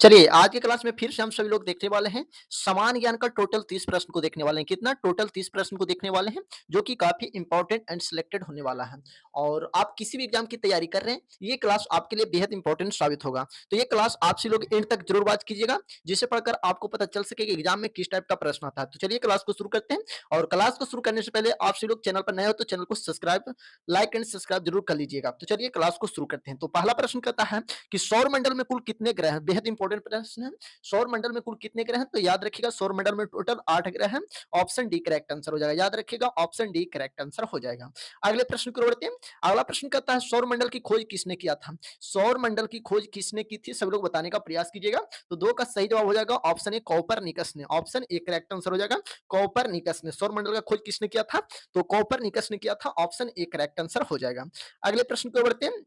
चलिए, आज की क्लास में फिर से हम सभी लोग देखने वाले हैं, समान ज्ञान का टोटल 30 प्रश्न को देखने वाले हैं। कितना? टोटल 30 प्रश्न को देखने वाले हैं, जो कि काफ़ी इम्पोर्टेंट एंड सिलेक्टेड होने वाला है। और आप किसी भी एग्ज़ाम की तैयारी कर रहे हैं, ये क्लास आपके लिए बेहद इम्पोर्टेंट साबित होगा। तो ये क्लास आप सभी लोग एंड तक ज़रूर वॉच कीजिएगा, जिसे पढ़कर आपको पता चल सके कि एग्ज़ाम में किस टाइप का प्रश्न आता है। तो चलिए क्लास को शुरू करते हैं और क्लास को शुरू करने से पहले आप सभी लोग चैनल पर नए हो तो चैनल को सब्सक्राइब, लाइक एंड सब्सक्राइब ज़रूर कर लीजिएगा। तो चलिए क्लास को शुरू करते हैं। तो पहला प्रश्न कहता है कि सौर मंडल में कुल कितने ग्रह हैं? बेहद इंपॉर्टेंट प्रश्न है। सौर मंडल में कुल कितने ग्रह हैं? तो याद रखिएगा सौर मंडल में टोटल 8 ग्रह हैं। ऑप्शन डी करेक्ट आंसर हो जाएगा। याद रखिएगा ऑप्शन डी करेक्ट आंसर हो जाएगा। अगले प्रश्न की ओर बढ़ते हैं। अगला प्रश्न कहता है सौर मंडल की खोज किसने किया था? सौर मंडल की खोज किसने की थी? सब लोग बताने का प्रयास कीजिएगा। तो 2 का सही जवाब हो जाएगा ऑप्शन ए कोपरनिकस ने। ऑप्शन ए करेक्ट आंसर हो जाएगा कोपरनिकस ने। सौर मंडल का खोज किसने किया था? तो कोपरनिकस ने किया था। ऑप्शन ए करेक्ट आंसर हो जाएगा। अगले प्रश्न की ओर बढ़ते हैं।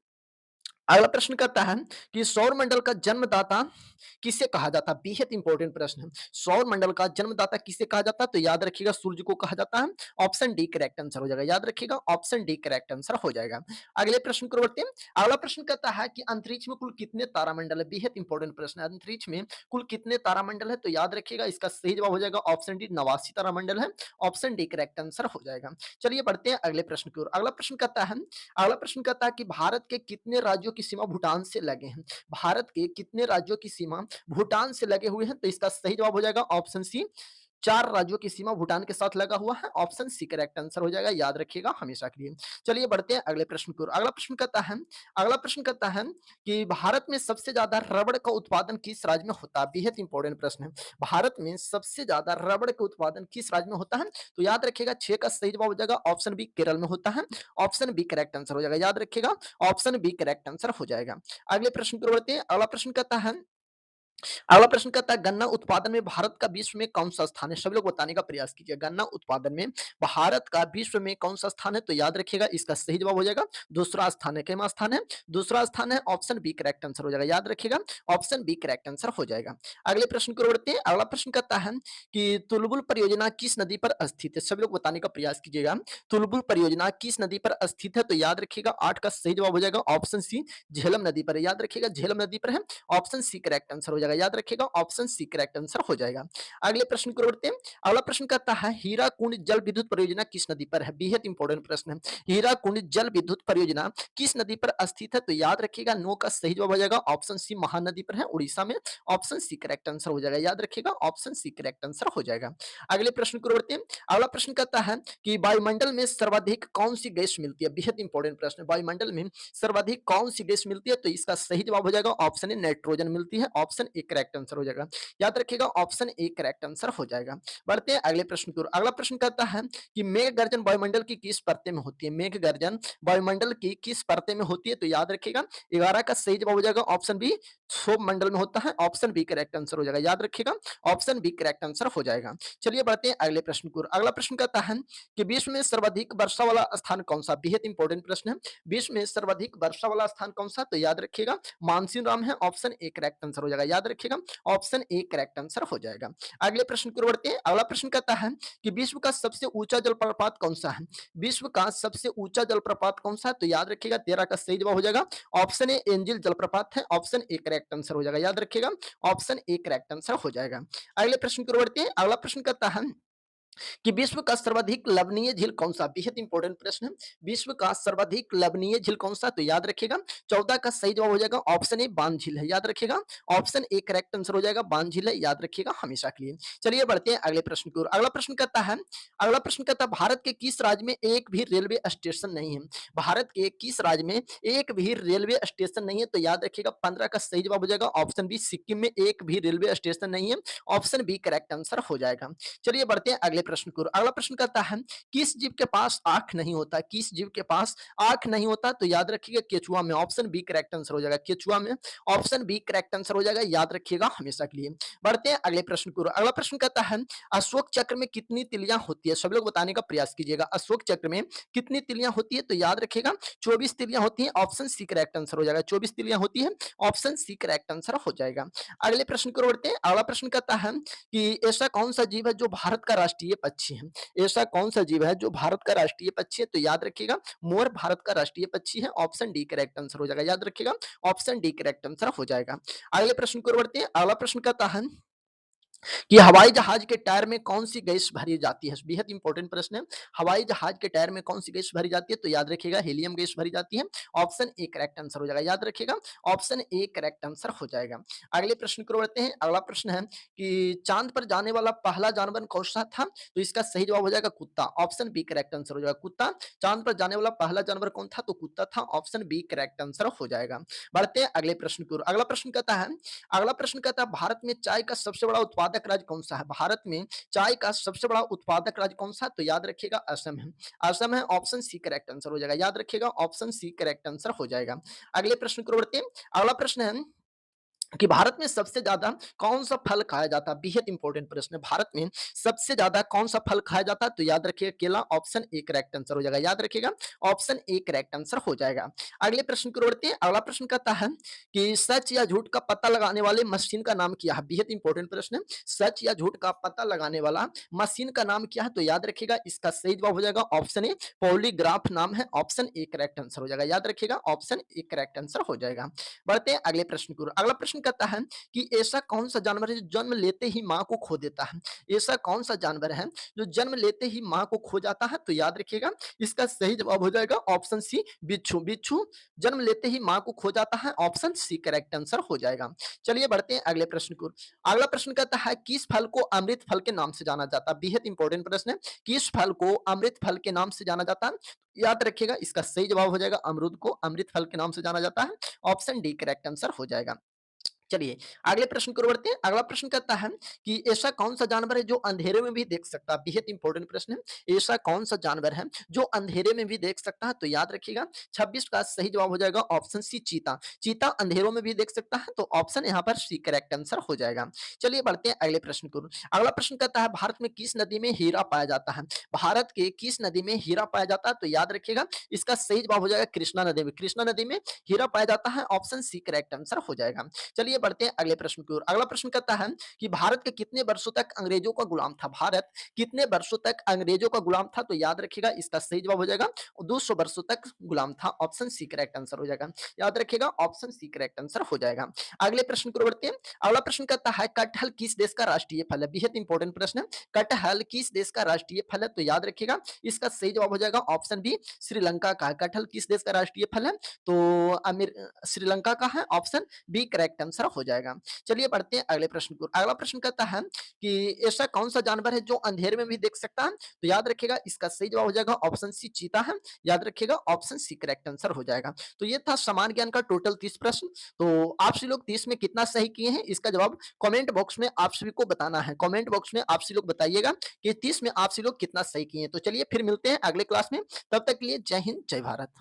अगला प्रश्न कहता है कि सौर मंडल का जन्मदाता किसे कहा जाता है? बेहद इंपॉर्टेंट प्रश्न है। सौर मंडल का जन्मदाता किसे कहा जाता है? तो याद रखिएगा सूर्य को कहा जाता है। ऑप्शन डी करेक्ट आंसर हो जाएगा। याद रखिएगा ऑप्शन डी करेक्ट आंसर हो जाएगा। अगले प्रश्न को बढ़ते हैं। अगला प्रश्न कहता है कि अंतरिक्ष में कुल कितने तारामंडल है? बेहद इंपॉर्टेंट प्रश्न है। अंतरिक्ष में कुल कितने तारामंडल है? तो याद रखिएगा इसका सही जवाब हो जाएगा ऑप्शन डी 89 तारामंडल है। ऑप्शन डी करेक्ट आंसर हो जाएगा। चलिए बढ़ते हैं अगले प्रश्न की ओर। अगला प्रश्न कहता है कि भारत के कितने राज्यों की सीमा भूटान से लगे हैं? भारत के कितने राज्यों की सीमा भूटान से लगे हुए हैं? तो इसका सही जवाब हो जाएगा ऑप्शन सी 4 राज्यों की सीमा भूटान के साथ लगा हुआ है। ऑप्शन सी करेक्ट आंसर हो जाएगा। याद रखिएगा हमेशा के लिए। चलिए बढ़ते हैं अगले प्रश्न की ओर। अगला प्रश्न कहता है कि भारत में सबसे ज्यादा रबड़ का उत्पादन किस राज्य में होता है? बेहद इंपॉर्टेंट प्रश्न है। भारत में सबसे ज्यादा रबड़ का उत्पादन किस राज्य में होता है? तो याद रखिएगा 6 का सही जवाब हो जाएगा ऑप्शन बी केरल में होता है। ऑप्शन बी करेक्ट आंसर हो जाएगा। याद रखिएगा ऑप्शन बी करेक्ट आंसर हो जाएगा। अगले प्रश्न की ओर बढ़ते हैं। अगला प्रश्न कहता है गन्ना उत्पादन में भारत का विश्व में कौन सा स्थान है? सभी लोग बताने का प्रयास कीजिए। गन्ना उत्पादन में भारत का विश्व में कौन सा स्थान है? तो याद रखिएगा इसका सही जवाब हो जाएगा दूसरा स्थान है। कितना स्थान है? दूसरा स्थान है। ऑप्शन बी करेक्ट आंसर हो जाएगा। याद रखिएगा ऑप्शन बी करेक्ट आंसर हो जाएगा। अगले प्रश्न की ओर बढ़ते हैं। अगला प्रश्न कहता है कि तुलबुल परियोजना किस नदी पर स्थित है? सभी लोग बताने का प्रयास कीजिएगा। तुलबुल परियोजना किस नदी पर स्थित है? तो याद रखिएगा 8 का सही जवाब हो जाएगा ऑप्शन सी झेलम नदी पर है। याद रखिएगा झेलम नदी पर है। ऑप्शन सी करेक्ट आंसर हो जाएगा। याद रखिएगा ऑप्शन सी करेक्ट आंसर हो जाएगा। अगले प्रश्न की ओर बढ़ते हैं। अगला प्रश्न कहता है हीराकुंड जल विद्युत परियोजना किस नदी पर है? बेहद इंपॉर्टेंट प्रश्न है। हीराकुंड जल विद्युत परियोजना किस नदी पर स्थित है? तो याद रखिएगा 9 का सही जवाब हो जाएगा ऑप्शन सी महानदी पर है, उड़ीसा में। ऑप्शन सी करेक्ट आंसर हो जाएगा। याद रखिएगा ऑप्शन सी करेक्ट आंसर हो जाएगा। अगले प्रश्न की ओर बढ़ते हैं। अगला प्रश्न कहता है कि वायुमंडल में सर्वाधिक कौन सी गैस मिलती है? बेहद इंपॉर्टेंट प्रश्न है। वायुमंडल में सर्वाधिक कौन सी गैस मिलती है? तो इसका सही जवाब हो जाएगा ऑप्शन ए नाइट्रोजन मिलती है। ऑप्शन ए करेक्ट आंसर हो जाएगा। याद रखिएगा ऑप्शन ए करेक्ट आंसर हो जाएगा। बढ़ते हैं अगले प्रश्न की ओर। अगला प्रश्न कहता है कि मेघ गर्जन वायुमंडल की किस परत में होती है? मेघ गर्जन वायुमंडल की किस परत में होती है? तो याद रखिएगा 11 का सही जवाब हो जाएगा ऑप्शन बी क्षोभ मंडल में होता है। ऑप्शन बी करेक्ट आंसर हो जाएगा। याद रखिएगा ऑप्शन बी करेक्ट आंसर हो जाएगा। चलिए बढ़ते हैं अगले प्रश्न की ओर। अगला प्रश्न कहता है कि विश्व में सर्वाधिक वर्षा वाला स्थान कौन सा? बेहद इंपॉर्टेंट प्रश्न है। विश्व में सर्वाधिक वर्षा वाला स्थान कौन सा? तो याद रखिएगा मानसून राम है। ऑप्शन ए करेक्ट आंसर हो जाएगा। याद रखिएगा ऑप्शन ए करेक्ट आंसर हो जाएगा। अगले प्रश्न की ओर बढ़ते हैं। अगला प्रश्न कहता है कि विश्व का सबसे ऊंचा जलप्रपात कौन सा है? विश्व का सबसे ऊंचा जलप्रपात कौन सा है? तो याद रखिएगा 13 का सही जवाब हो जाएगा ऑप्शन ए एंजिल जलप्रपात है। ऑप्शन ए करेक्ट आंसर हो जाएगा। याद रखिएगा ऑप्शन ए करेक्ट आंसर हो जाएगा। अगले प्रश्न की ओर बढ़ते हैं। अगला प्रश्न कहता है कि विश्व का सर्वाधिक लवणीय झील कौन सा? बेहद इंपॉर्टेंट प्रश्न है। विश्व का सर्वाधिक लवणीय झील कौन सा? तो याद रखिएगा 14 का सही जवाब हो जाएगा ऑप्शन ए बांध झील है। याद रखिएगा ऑप्शन ए करेक्ट आंसर हो जाएगा बांध झील है। याद रखिएगा हमेशा के लिए। चलिए बढ़ते हैं अगले प्रश्न की ओर। अगला प्रश्न कहता है भारत के किस राज्य में एक भी रेलवे स्टेशन नहीं है? भारत के किस राज्य में एक भी रेलवे स्टेशन नहीं है? तो याद रखिएगा 15 का सही जवाब हो जाएगा ऑप्शन बी सिक्किम में एक भी रेलवे स्टेशन नहीं है। ऑप्शन बी करेक्ट आंसर हो जाएगा। चलिए बढ़ते हैं अगले प्रश्न की ओर। अगला प्रश्न कहता है किस जीव के पास आंख नहीं होता? किस जीव के पास आंख नहीं होता? तो याद रखिएगा केचुआ में। ऑप्शन बी करेक्ट आंसर हो जाएगा। केचुआ में। ऑप्शन बी करेक्ट आंसर हो जाएगा। याद रखिएगा हमेशा के लिए। बढ़ते हैं अगले प्रश्न की ओर। अगला प्रश्न कहता है अशोक चक्र में कितनी तिलियां होती है? सभी लोग बताने का प्रयास कीजिएगा। अशोक चक्र में कितनी तिलियां होती है? तो याद रखिएगा 24 तिलियां होती हैं। ऑप्शन सी करेक्ट आंसर हो जाएगा। 24 तिलियां होती है। ऑप्शन सी करेक्ट आंसर हो जाएगा। अगले प्रश्न की ओर बढ़ते हैं। अगला प्रश्न कहता है कि ऐसा कौन सा जीव है जो भारत का राष्ट्रीय पक्षी है? ऐसा कौन-सा जीव है जो भारत का राष्ट्रीय पक्षी है? तो याद रखिएगा मोर भारत का राष्ट्रीय पक्षी है। ऑप्शन डी करेक्ट आंसर हो जाएगा। याद रखिएगा ऑप्शन डी करेक्ट आंसर हो जाएगा। अगले प्रश्न की ओर बढ़ते हैं। अगला प्रश्न कहता है कि हवाई जहाज के टायर में कौन-सी गैस भरी जाती है? बेहद इंपॉर्टेंट प्रश्न है। हवाई जहाज के टायर में कौन-सी गैस भरी जाती है? तो याद रखिएगा हीलियम गैस भरी जाती है। ऑप्शन ए करेक्ट आंसर हो जाएगा। याद रखिएगा ऑप्शन ए करेक्ट आंसर हो जाएगा। अगले प्रश्न की ओर बढ़ते हैं। अगला प्रश्न है कि चाँद पर जाने वाला पहला जानवर कौन-सा था? तो इसका सही जवाब हो जाएगा कुत्ता। ऑप्शन बी करेक्ट आंसर हो जाएगा कुत्ता। चाँद पर जाने वाला पहला जानवर कौन था? तो कुत्ता था। ऑप्शन बी करेक्ट आंसर हो जाएगा। बढ़ते हैं अगले प्रश्न की ओर। अगला प्रश्न कहता है भारत में चाय का सबसे बड़ा उत्पादक राज्य कौन-सा है? भारत में चाय का सबसे बड़ा उत्पादक राज्य कौन-सा है? तो याद रखिएगा असम है। असम है ऑप्शन सी करेक्ट आंसर हो जाएगा। याद रखिएगा ऑप्शन सी करेक्ट आंसर हो जाएगा। अगले प्रश्न की ओर बढ़ते हैं। अगला प्रश्न है कि भारत में सबसे ज़्यादा कौन-सा फल खाया जाता है? बेहद इंपॉर्टेंट प्रश्न है। भारत में सबसे ज़्यादा कौन-सा फल खाया जाता है? तो याद रखिएगा केला। ऑप्शन ए करेक्ट आंसर हो जाएगा। याद रखिएगा ऑप्शन ए करेक्ट आंसर हो जाएगा। अगले प्रश्न की ओर बढ़ते हैं। अगला प्रश्न कहता है कि सच या झूठ का पता लगाने वाले मशीन का नाम क्या है? बेहद इंपॉर्टेंट प्रश्न है। सच या झूठ का पता लगाने वाला मशीन का नाम क्या है? तो याद रखिएगा इसका सही जवाब हो जाएगा ऑप्शन ए पॉलीग्राफ नाम है। ऑप्शन ए करेक्ट आंसर हो जाएगा। याद रखिएगा ऑप्शन ए करेक्ट आंसर हो जाएगा। बढ़ते हैं अगले प्रश्न की ओर। अगला प्रश्न कहता है कि ऐसा कौन-सा जानवर है जो जन्म लेते ही माँ को खो देता है? ऐसा कौन-सा जानवर है जो जन्म लेते ही माँ को खो जाता है? तो याद रखिएगा इसका सही जवाब हो जाएगा ऑप्शन सी बिच्छू। बिच्छू जन्म लेते ही माँ को खो जाता है। ऑप्शन सी करेक्ट आंसर हो जाएगा। चलिए बढ़ते हैं अगले प्रश्न की ओर। अगला प्रश्न कहता है किस फल को अमृत फल के नाम से जाना जाता है? बेहद इंपॉर्टेंट प्रश्न है। किस फल को अमृत फल के नाम से जाना जाता है? याद रखिएगा इसका सही जवाब हो जाएगा अमरूद को अमृत फल के नाम से जाना जाता है। ऑप्शन डी करेक्ट आंसर हो जाएगा। चलिए अगले प्रश्न की ओर बढ़ते हैं। अगला प्रश्न कहता है कि ऐसा कौन-सा जानवर है जो अंधेरे में भी देख सकता है? बेहद इंपॉर्टेंट प्रश्न है। ऐसा कौन-सा जानवर है जो अंधेरे में भी देख सकता है? तो याद रखिएगा 26 का सही जवाब हो जाएगा ऑप्शन सी चीता। चीता अंधेरों में भी देख सकता है तो ऑप्शन यहाँ पर सी करेक्ट आंसर हो जाएगा। चलिए बढ़ते हैं अगले प्रश्न की ओर। अगला प्रश्न कहता है भारत में किस नदी में हीरा पाया जाता है? भारत के किस नदी में हीरा पाया जाता है? तो याद रखिएगा इसका सही जवाब हो जाएगा कृष्णा नदी में। कृष्णा नदी में हीरा पाया जाता है। ऑप्शन सी करेक्ट आंसर हो जाएगा। चलिए बढ़ते हैं अगले प्रश्न की ओर। अगला प्रश्न कहता है कि भारत के कितने वर्षों तक अंग्रेजों का गुलाम था? भारत कितने वर्षों तक अंग्रेजों का गुलाम था? तो याद रखिएगा इसका सही जवाब हो जाएगा 200 वर्षों तक गुलाम था। ऑप्शन सी करेक्ट आंसर हो जाएगा। याद रखिएगा ऑप्शन सी करेक्ट आंसर हो जाएगा। अगले प्रश्न की ओर बढ़ते हैं। अगला प्रश्न कहता है कटहल किस देश का राष्ट्रीय फल है? बेहद इंपॉर्टेंट प्रश्न है। कटहल किस देश का राष्ट्रीय फल है? तो याद रखिएगा इसका सही जवाब हो जाएगा ऑप्शन बी श्रीलंका का। कटहल किस देश का राष्ट्रीय फल है? तो श्रीलंका का है। ऑप्शन बी करेक्ट आंसर हो जाएगा। चलिए बढ़ते हैं अगले प्रश्न की ओर। अगला प्रश्न कहता है कि ऐसा कौन-सा जानवर है जो अंधेरे में भी देख सकता है? तो याद रखिएगा इसका सही जवाब हो जाएगा ऑप्शन सी चीता है। याद रखिएगा ऑप्शन सी करेक्ट आंसर हो जाएगा। तो ये था समान ज्ञान का टोटल 30 प्रश्न। तो आप सभी लोग 30 में कितना सही किए हैं इसका जवाब कमेंट बॉक्स में आप सभी को बताना है। कमेंट बॉक्स में आप सभी लोग बताइएगा कि 30 में आप सभी लोग कितना सही किए हैं। तो चलिए फिर मिलते हैं अगले क्लास में। तब तक के लिए जय हिंद, जय भारत।